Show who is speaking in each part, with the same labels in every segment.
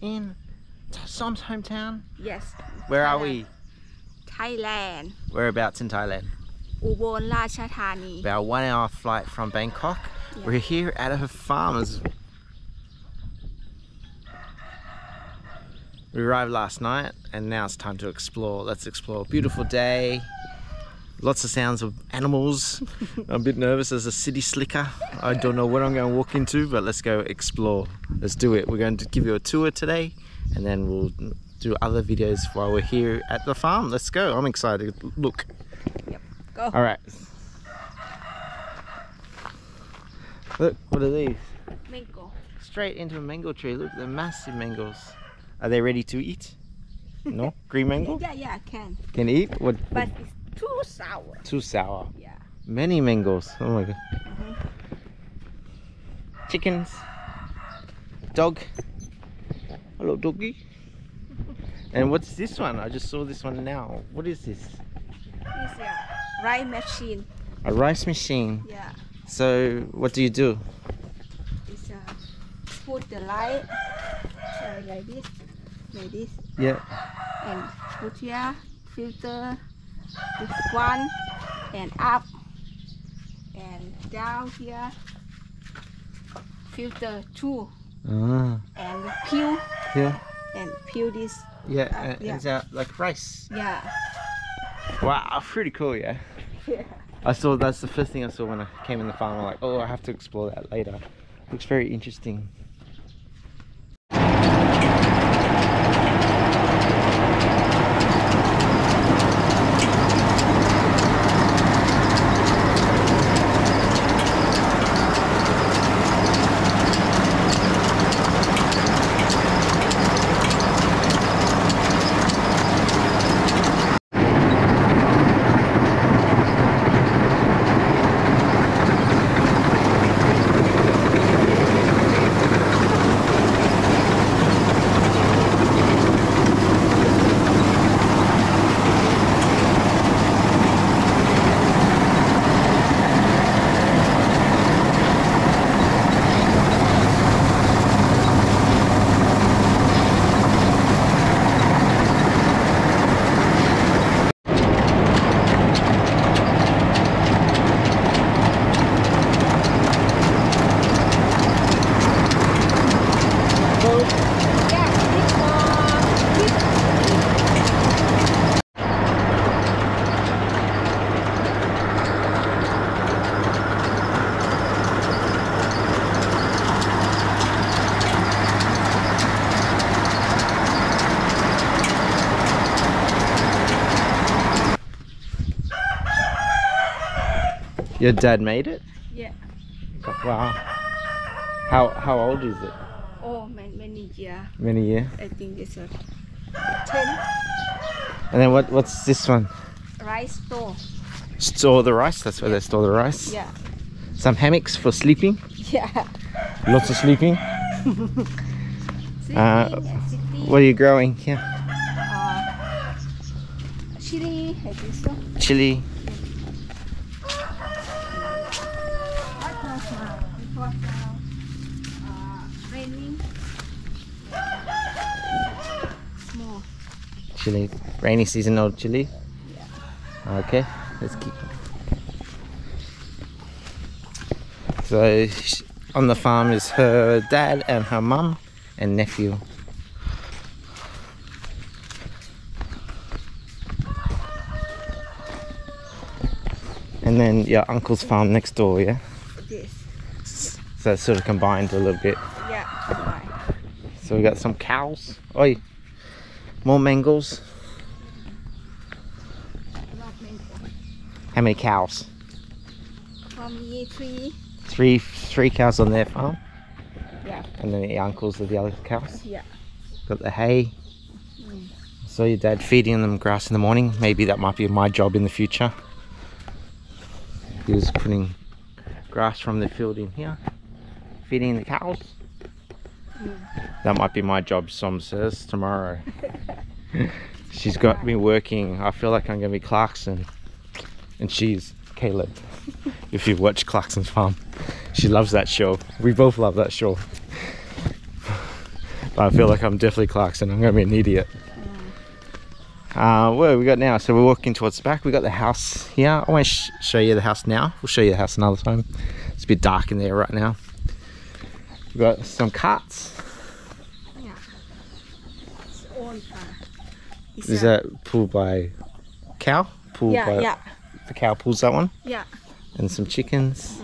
Speaker 1: in Som's hometown?
Speaker 2: Yes.
Speaker 1: Where are
Speaker 2: Thailand.
Speaker 1: we?
Speaker 2: Thailand.
Speaker 1: Whereabouts in Thailand?
Speaker 2: Ubon Ratchathani.
Speaker 1: About 1 hour flight from Bangkok.
Speaker 2: Yeah.
Speaker 1: We're here at a farmer's. We arrived last night and now it's time to explore. Let's explore. Beautiful day. Lots of sounds of animals. I'm a bit nervous as a city slicker. I don't know what I'm going to walk into, but let's go explore. Let's do it. We're going to give you a tour today and then we'll do other videos while we're here at the farm. Let's go. I'm excited. Look.
Speaker 2: Yep. Go.
Speaker 1: All right. Look, what are these?
Speaker 2: Mango.
Speaker 1: Straight into a mango tree. Look, they're massive mangoes. Are they ready to eat? No? Green mango?
Speaker 2: Yeah, can.
Speaker 1: Can eat? What?
Speaker 2: But it's too sour.
Speaker 1: Too sour.
Speaker 2: Yeah.
Speaker 1: Many mangoes. Oh my god. Chickens. Dog. Hello, doggy. And what's this one? I just saw this one now. What is this?
Speaker 2: It's a rice machine.
Speaker 1: A rice machine.
Speaker 2: Yeah.
Speaker 1: So, what do you do?
Speaker 2: It's put the light like this.
Speaker 1: Yeah.
Speaker 2: And put here, filter this one, and up, and down here, filter two,
Speaker 1: Ah.
Speaker 2: and peel,
Speaker 1: Yeah.
Speaker 2: and peel this.
Speaker 1: Yeah.
Speaker 2: Yeah.
Speaker 1: It's like rice.
Speaker 2: Yeah.
Speaker 1: Wow, pretty cool, yeah.
Speaker 2: Yeah.
Speaker 1: That's the first thing I saw when I came in the farm. I'm like, oh, I have to explore that later. Looks very interesting. Your dad made it?
Speaker 2: Yeah.
Speaker 1: Wow. How old is it?
Speaker 2: Oh, many years.
Speaker 1: Many years.
Speaker 2: I think it's 10.
Speaker 1: And then what's this one?
Speaker 2: Rice store.
Speaker 1: Store the rice. That's where they store the rice.
Speaker 2: Yeah.
Speaker 1: Some hammocks for sleeping.
Speaker 2: Yeah.
Speaker 1: Lots of sleeping.
Speaker 2: Sitting and sitting.
Speaker 1: What are you growing here?
Speaker 2: Chili, I think so.
Speaker 1: Chili.
Speaker 2: Because now raining. Small.
Speaker 1: Chili. Rainy seasonal chili.
Speaker 2: Yeah.
Speaker 1: Okay, let's keep. So on the farm is her dad and her mum and nephew. And then your uncle's farm next door, yeah?
Speaker 2: This.
Speaker 1: So it's sort of combined a little bit.
Speaker 2: Yeah. Right.
Speaker 1: So we got some cows. Oi, more mangoes.
Speaker 2: Not mango.
Speaker 1: How many cows?
Speaker 2: For me, 3.
Speaker 1: Three cows on their farm.
Speaker 2: Yeah.
Speaker 1: And then the uncles are the other cows.
Speaker 2: Yeah.
Speaker 1: Got the hay. Saw your dad feeding them grass in the morning. Maybe that might be my job in the future. He was putting grass from the field in here, feeding the cows. That might be my job, Som says, tomorrow. She's got me working. I feel like I'm going to be Clarkson. And she's Caleb. If you've watched Clarkson's Farm. She loves that show. We both love that show. But I feel like I'm definitely Clarkson. I'm going to be an idiot. What have we got now? So we're walking towards the back. We got the house here. I won't show you the house now. We'll show you the house another time. It's a bit dark in there right now. We've got some carts.
Speaker 2: Yeah. It's own car.
Speaker 1: Is that pulled by cow? Pulled by,
Speaker 2: yeah.
Speaker 1: The cow pulls that one.
Speaker 2: Yeah.
Speaker 1: And some chickens.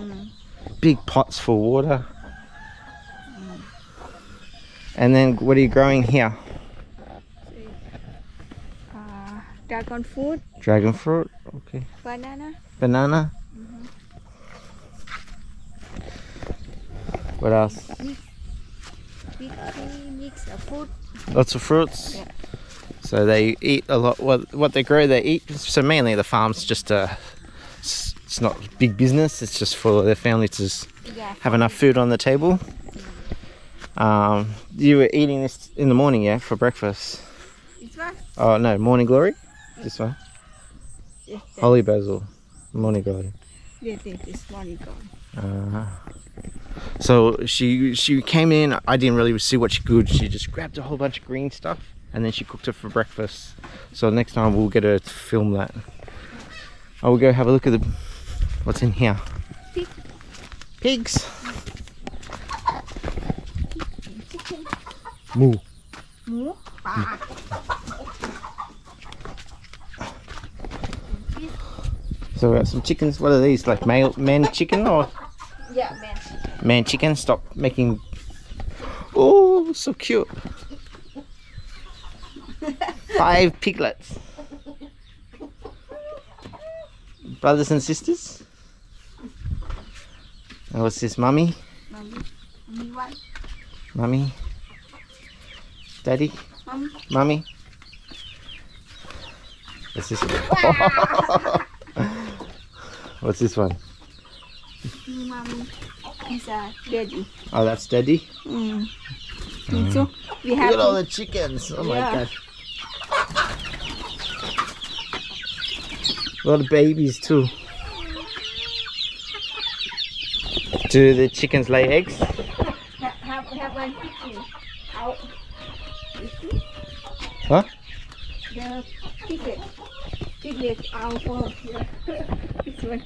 Speaker 1: Big pots for water. And then what are you growing here?
Speaker 2: Dragon fruit.
Speaker 1: Dragon fruit. Okay.
Speaker 2: Banana.
Speaker 1: Banana. What else?
Speaker 2: Mix of fruit.
Speaker 1: Lots of fruits.
Speaker 2: Yeah.
Speaker 1: So they eat a lot. What they grow, they eat. So mainly the farm's just it's not big business. It's just for their family to have enough food on the table. You were eating this in the morning, yeah, for breakfast.
Speaker 2: This one?
Speaker 1: Oh no, morning glory. This one.
Speaker 2: Yes.
Speaker 1: Holy basil, morning glory.
Speaker 2: Yes, this morning glory.
Speaker 1: So she came in. I didn't really see what she could. She just grabbed a whole bunch of green stuff and then she cooked it for breakfast. So next time we'll get her to film that. I will go have a look at what's in here. Pigs. Moo.
Speaker 2: Moo.
Speaker 1: So we got some chickens. What are these? Like man chicken or?
Speaker 2: Yeah, man chicken.
Speaker 1: Man chicken. Stop making. Oh, so cute. 5 piglets. Brothers and sisters. And what's this, mummy?
Speaker 2: Mummy one.
Speaker 1: Mummy. Daddy.
Speaker 2: Mummy.
Speaker 1: What's this one? What's this one?
Speaker 2: Mummy is a daddy.
Speaker 1: Oh, that's Daddy.
Speaker 2: So we have.
Speaker 1: Look at all the chickens. Oh my god. A lot of babies too. Do the chickens lay eggs?
Speaker 2: Have one chicken out.
Speaker 1: Huh?
Speaker 2: The piglet out for this one.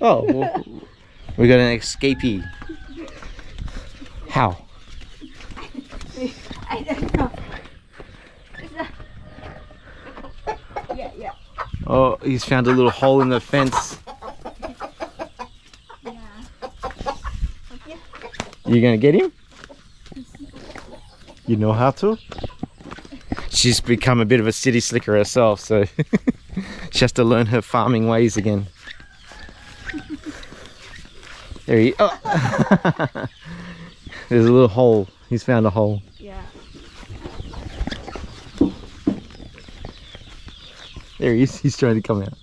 Speaker 1: Oh, well, we got an escapee. How?
Speaker 2: I don't know. Yeah.
Speaker 1: Oh, he's found a little hole in the fence.
Speaker 2: Yeah. Okay.
Speaker 1: You gonna get him? You know how to? She's become a bit of a city slicker herself, so she has to learn her farming ways again. There he. Oh. There's a little hole. He's found a hole.
Speaker 2: Yeah.
Speaker 1: There he is. He's trying to come out.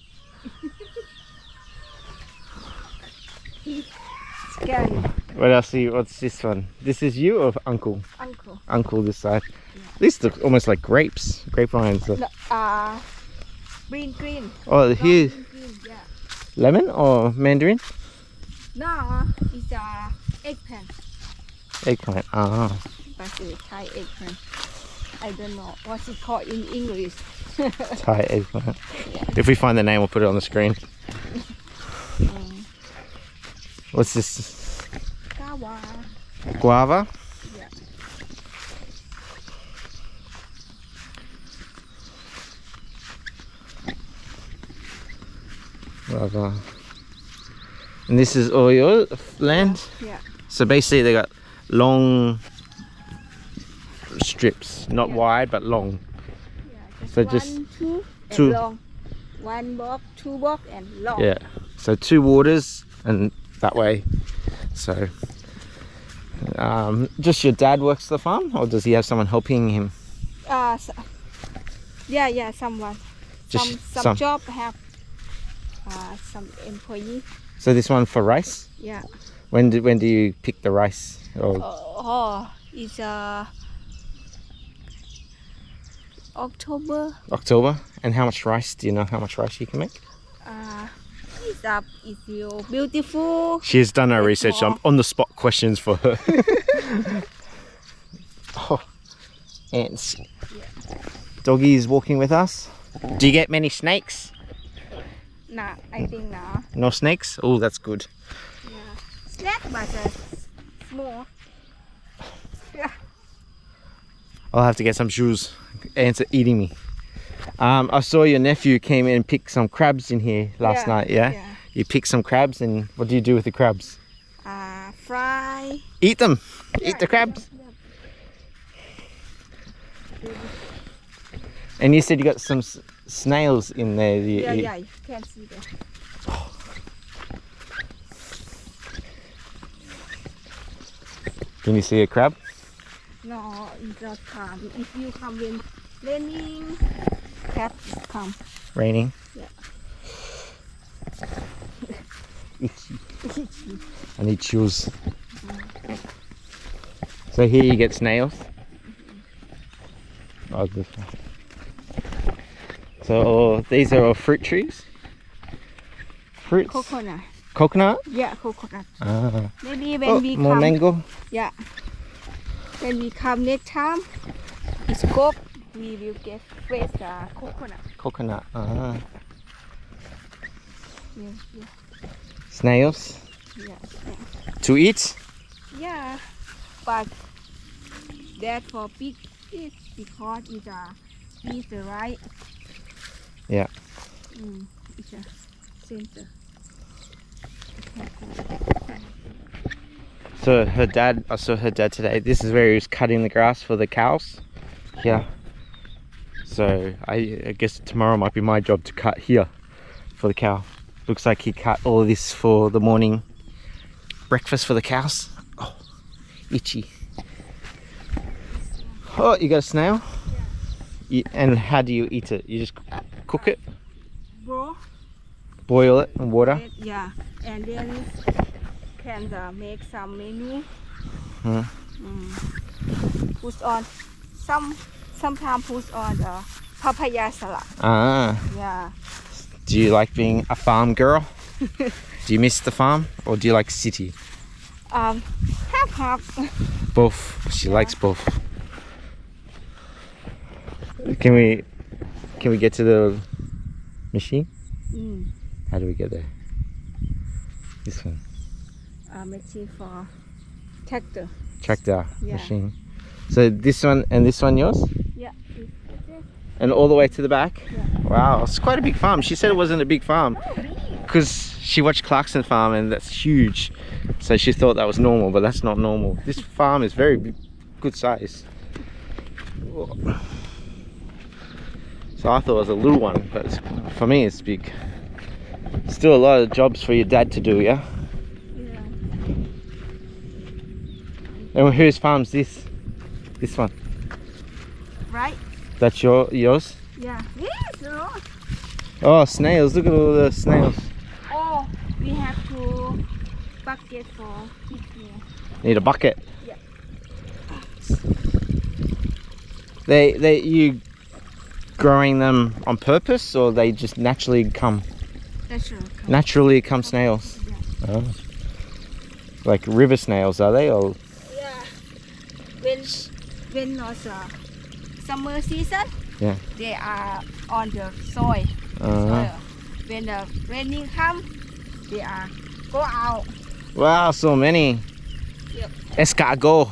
Speaker 2: Scary.
Speaker 1: What else? What's this one? This is you or Uncle?
Speaker 2: Uncle.
Speaker 1: Uncle this side. These look almost like grapes. Grapevines.
Speaker 2: No, green.
Speaker 1: Oh, here.
Speaker 2: Green, yeah.
Speaker 1: Lemon or mandarin?
Speaker 2: No, it's eggplant.
Speaker 1: Eggplant. Ah.
Speaker 2: But it's Thai eggplant. I don't know what's it called in English.
Speaker 1: Thai eggplant. If we find the name, we'll put it on the screen. What's this?
Speaker 2: Guava.
Speaker 1: Guava?
Speaker 2: Yeah.
Speaker 1: Guava. And this is all your land?
Speaker 2: Yeah.
Speaker 1: So basically they got long strips, not wide but long.
Speaker 2: Yeah.
Speaker 1: So
Speaker 2: One,
Speaker 1: just
Speaker 2: two,
Speaker 1: two.
Speaker 2: and long. 1 box, 2 box, and long.
Speaker 1: Yeah. So 2 waters and that way. So just your dad works the farm, or does he have someone helping him?
Speaker 2: Yeah, someone.
Speaker 1: Just
Speaker 2: Some job have some employee.
Speaker 1: So this one for rice?
Speaker 2: Yeah.
Speaker 1: When do you pick the rice? Or
Speaker 2: It's October.
Speaker 1: October. And how much rice? Do you know how much rice you can make?
Speaker 2: It's you beautiful.
Speaker 1: She has done her research. I'm on the spot questions for her. Ants.
Speaker 2: Yeah.
Speaker 1: Doggy is walking with us. Do you get many snakes?
Speaker 2: Nah, I think nah.
Speaker 1: No snakes? Oh, that's good.
Speaker 2: Yeah. Snake, but small. Yeah.
Speaker 1: I'll have to get some shoes. Ants are eating me. I saw your nephew came in and picked some crabs in here last night, yeah?
Speaker 2: Yeah.
Speaker 1: You picked some crabs, and what do you do with the crabs?
Speaker 2: Fry.
Speaker 1: Eat them!
Speaker 2: Yeah,
Speaker 1: Eat the crabs!
Speaker 2: Yeah.
Speaker 1: And you said you got some snails in there.
Speaker 2: Yeah, you can see that.
Speaker 1: Can you see a crab?
Speaker 2: No, it just come. If you come when raining, cats come.
Speaker 1: Raining?
Speaker 2: Yeah.
Speaker 1: Itchy. I need shoes. So here you get snails. Oh, this one. So these are all fruit trees? Fruits?
Speaker 2: Coconut.
Speaker 1: Coconut?
Speaker 2: Yeah, coconut.
Speaker 1: Ah.
Speaker 2: Maybe when
Speaker 1: Oh,
Speaker 2: we
Speaker 1: more
Speaker 2: come.
Speaker 1: mango.
Speaker 2: Yeah. When we come next time, it's cooked. We will get fresh coconut.
Speaker 1: Coconut. Ah.
Speaker 2: Yeah, yeah,
Speaker 1: Snails
Speaker 2: yeah.
Speaker 1: to eat?
Speaker 2: Yeah, but that for big is because it's is the right.
Speaker 1: Yeah.
Speaker 2: It's a center.
Speaker 1: So her dad, I saw her dad today. This is where he was cutting the grass for the cows. Here. So I guess tomorrow might be my job to cut here for the cow. Looks like he cut all of this for the morning breakfast for the cows. Oh, itchy. Oh, you got a snail? Yeah. And how do you eat it? You just cook it? Boil it in water?
Speaker 2: Yeah, and then can make some menu. Put on sometimes put on the papaya salad.
Speaker 1: Ah.
Speaker 2: Yeah.
Speaker 1: Do you like being a farm girl? Do you miss the farm, or do you like city?
Speaker 2: Half.
Speaker 1: Both. She likes both. Can we get to the machine? How do we get there? This one.
Speaker 2: Machine for tractor.
Speaker 1: Tractor
Speaker 2: Yeah.
Speaker 1: machine. So this one and this one yours?
Speaker 2: Yeah.
Speaker 1: And all the way to the back?
Speaker 2: Yeah.
Speaker 1: Wow, it's quite a big farm. She said it wasn't a big farm because she watched Clarkson Farm and that's huge. So she thought that was normal, but that's not normal. This farm is very big, good size. So I thought it was a little one, but for me it's big. Still a lot of jobs for your dad to do, yeah?
Speaker 2: Yeah.
Speaker 1: And whose farm's this? This one?
Speaker 2: Right?
Speaker 1: That's yours?
Speaker 2: Yeah. Yes, no.
Speaker 1: Oh, snails, look at all the snails.
Speaker 2: Oh, we have to bucket for it here.
Speaker 1: Need a bucket.
Speaker 2: Yeah.
Speaker 1: You growing them on purpose, or they just naturally come? Naturally come snails.
Speaker 2: Yeah.
Speaker 1: Oh. Like river snails, are they? Or
Speaker 2: Yeah. When not summer season,
Speaker 1: yeah,
Speaker 2: they are on the soil. When the raining comes, they are go out.
Speaker 1: Wow, so many.
Speaker 2: Yep.
Speaker 1: Escargot.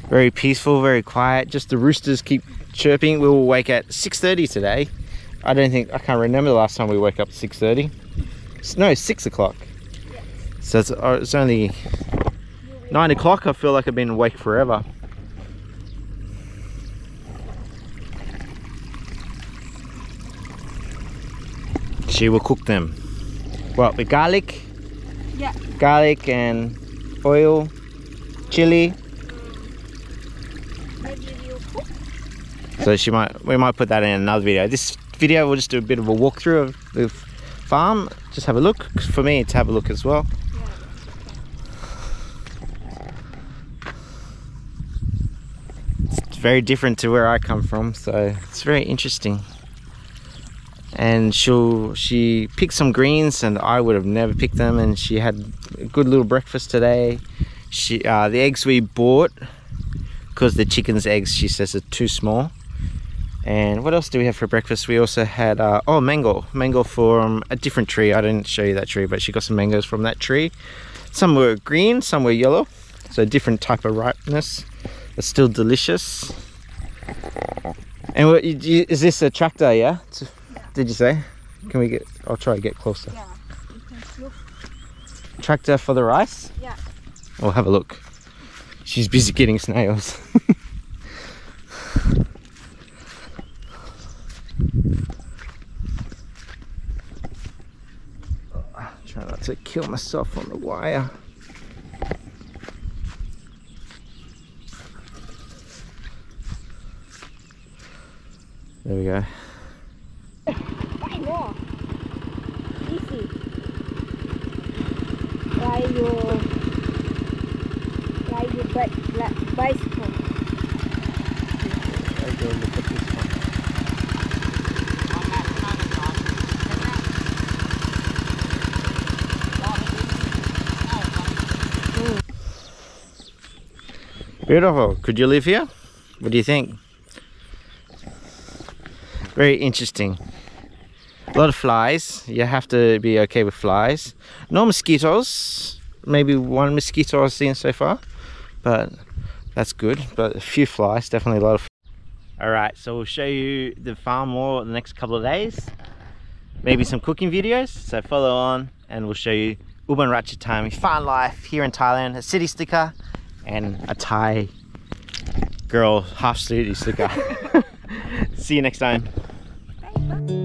Speaker 1: Very peaceful, very quiet. Just the roosters keep chirping. We will wake at 6:30 today. I can't remember the last time we woke up at 6:30. No, 6 o'clock.
Speaker 2: Yeah.
Speaker 1: So it's only 9 o'clock. I feel like I've been awake forever. She will cook them. What, with garlic?
Speaker 2: Yeah.
Speaker 1: Garlic and oil, chili.
Speaker 2: Maybe you cook.
Speaker 1: So we might put that in another video. This video we'll just do a bit of a walkthrough of the farm. Just have a look. For me, to have a look as well. It's very different to where I come from, so it's very interesting. and she picked some greens, and I would have never picked them, and she had a good little breakfast today. The eggs we bought, because the chicken's eggs, she says, are too small. And what else do we have for breakfast? We also had mango from a different tree. I didn't show you that tree, but she got some mangoes from that tree. Some were green, some were yellow, so a different type of ripeness, but still delicious. And is this a tractor? Yeah, did you say? Can we get? I'll try to get closer.
Speaker 2: Yeah, you can look.
Speaker 1: Tractor for the rice?
Speaker 2: Yeah.
Speaker 1: We'll have a look. She's busy getting snails. Try not to kill myself on the wire. There we go.
Speaker 2: Buy more. Easy. Like your bicycle.
Speaker 1: I go look at this one. Beautiful. Could you live here? What do you think? Very interesting. A lot of flies. You have to be okay with flies. No mosquitoes. Maybe one mosquito I've seen so far, but that's good. But a few flies, definitely a lot of. All right, so we'll show you the farm more the next couple of days. Maybe some cooking videos. So follow on, and we'll show you Ubon Ratchathani farm life here in Thailand. A city sticker and a Thai girl half city sticker. See you next time.
Speaker 2: Bye.